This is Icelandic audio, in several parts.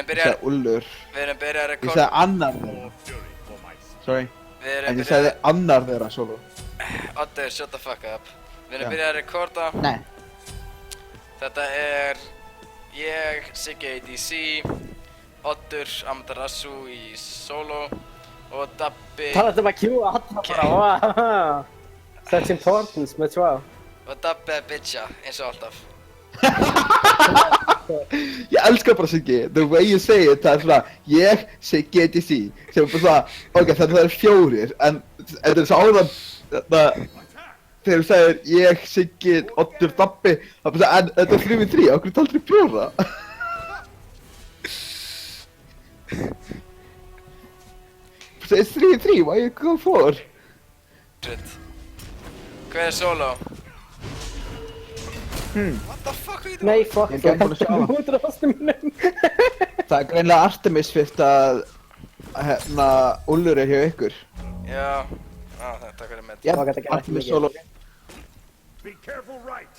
Ég sagði Ullur. Við erum byrjað að Ég rekorda. sagði annar þeirra. Sorry. En ég sagði annar þeirra solo. Oddur, shut the fuck up. Við erum byrjað að rekorda. Nei. Þetta ég, Siggi ADC, Oddur, Amaterasu í solo og Dabbi... Talaðu að Q alla bara, wow. Such importance með 2. Og Dabbi að bitcha, eins og alltaf. Ég elskar bara Siggi, the way you say it, það svona ég, Siggi ADC, sem bara svona, ok, það er 4, en þetta er svo áðan, þegar þú segir ég, Siggi, Oddur, Dabbi, það er bara en þetta er 3v3, okkur er aldrei 4. It's 3v3, why you go 4? Hver er solo? What the fuck are you doing? Nei, fuck, Ég er ekki búinn að sjá það. út rástum mínum. Það er greinlega Artemis fyrst að Ullur er hjá ykkur. Já, þetta er með. Já, Fuck, þetta gerði ekki Artemis mikið. solo. Be careful, right?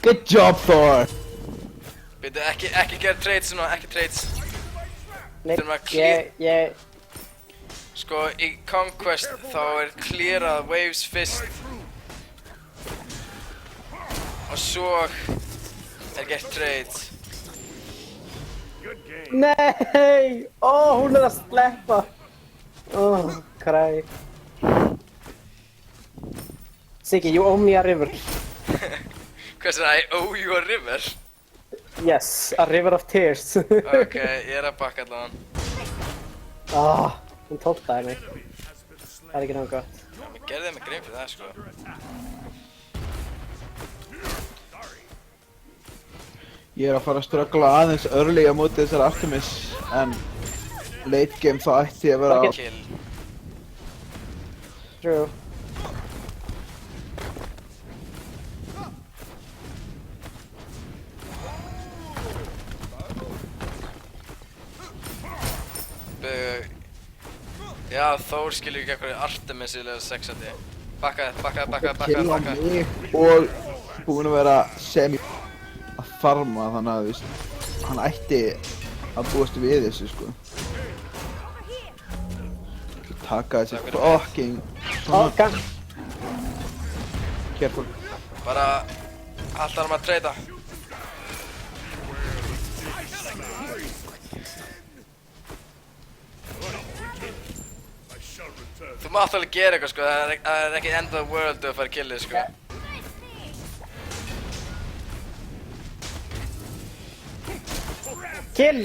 Good job, Thor! Byrju, ekki gera trades núna, ekki trades. Nei, Þurfum að ég... Sko, í Conquest þá er clearað waves fyrst. Og svo er gert trades. Nei! Ó, hún er að sleppa. Ó, kræ. Siggi, you owe me a river. Hvað er það? I owe you a river? Yes, a river of tears. Ok, ég er að bakka allavega. Ah, hún tóltaði mig. Það er ekki náttúrulega gott. Mér gerði mig grein fyrir það, sko. Ég er að fara að struggla aðeins early á móti þessar Artemis, en late game þá ætti ég að vera á... Kill. True. Já, Þór skilur ekki eitthvað Artemis í lega sexandi. Bakka. Kill á mig og búinn að vera semi að farma, þannig að þú veist, hann ætti að búast við þessu, sko. Taka þessi fucking... Ok. Careful. Bara halda hann að treyta. Þú mátt alveg gera eitthvað, sko. Það er ekki end of the world að fara að killa þig, sko. Kill!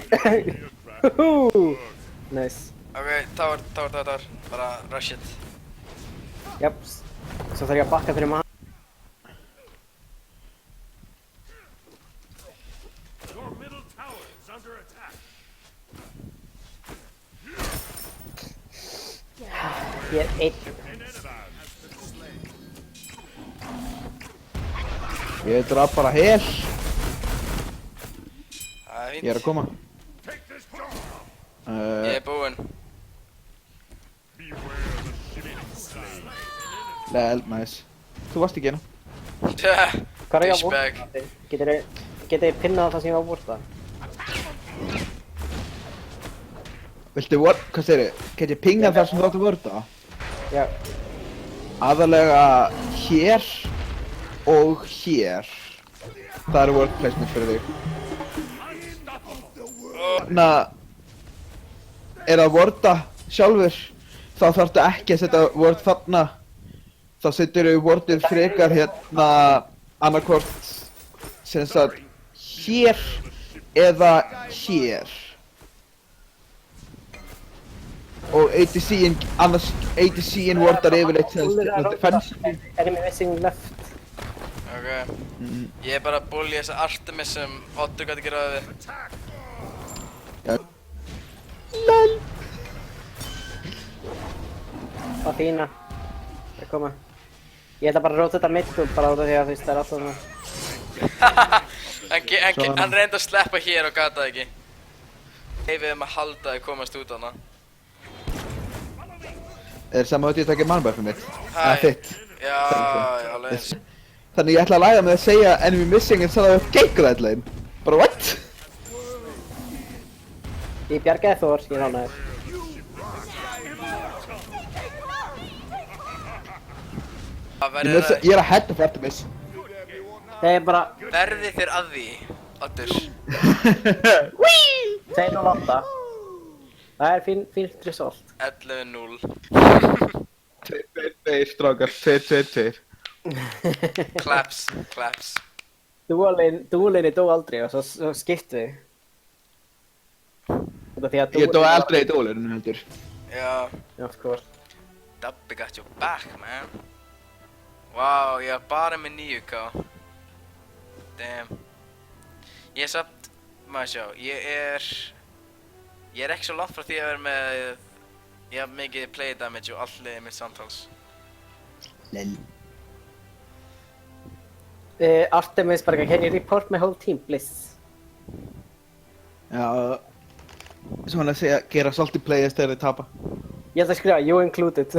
Nice. Ok, tower. Bara rush it. Japp. Svo þarf ég að bakka fyrir maður. Your middle tower is under attack. Ég er einn. Ég draf bara hel. Það er fínt. Ég er að koma. Ég er búinn. Lel, nice. Þú varst ekki hérna. Hvað er ég að Douchebag. vorta? Getið þið pinnað það sem ég var að vorta? Viltu hvað segir þið? Get ég pingað þar sem þú áttu að vorta? Já. Aðalega hér og hér. Það eru word placement fyrir þig. Þannig að er að vorta sjálfur, þá þarftu ekki að setja word þarna. Þá setur þú wordið frekar hérna annarkvort sem sagt hér eða hér. Og ADC-in wordar yfirleitt defensive. Er ég með missing left? Ok. Ég er bara að bulja þessa Artemis sem Oddur gæti gera við. Já. LOL! Það er fína. Það er koma. Ég ætla bara að róta þetta mitt og bara út af því að þú veist það er alltaf svona. Hann reyndi að sleppa hér og gata það ekki. Við að halda að komast út hana. Er saman að ég takja mannbæfið mitt? Hæ. Þitt. Já, alveg. Þannig ég ætla að læra með að segja enemy missing instead of gate red lane. Bara what? Ég bjargaði Thor, ég ránaði. Það Ég er að head of Artemis. Það er bara Verði þér að því, Oddur. 208. Það er fínt result. 11-0. 2-2-2 strákar, 2-2-2. Claps, claps. Dúlinni dó aldrei og svo skiptu við. Þetta því að Ég dó aldrei í dólurinn heldur. Já, Já, of course. Dabbi got your back, man. Wow, ég var bara með 9k. Damn. Ég er samt, maður sjá, ég er ekki svo langt frá því að vera með, ég haf mikið play damage og allt liðið mitt samtals. Lel. Artemis bara, can you report my whole team, please? Já, svona að segja, gera salty players þegar þeir tapa. Ég ætla að skrifa, you included.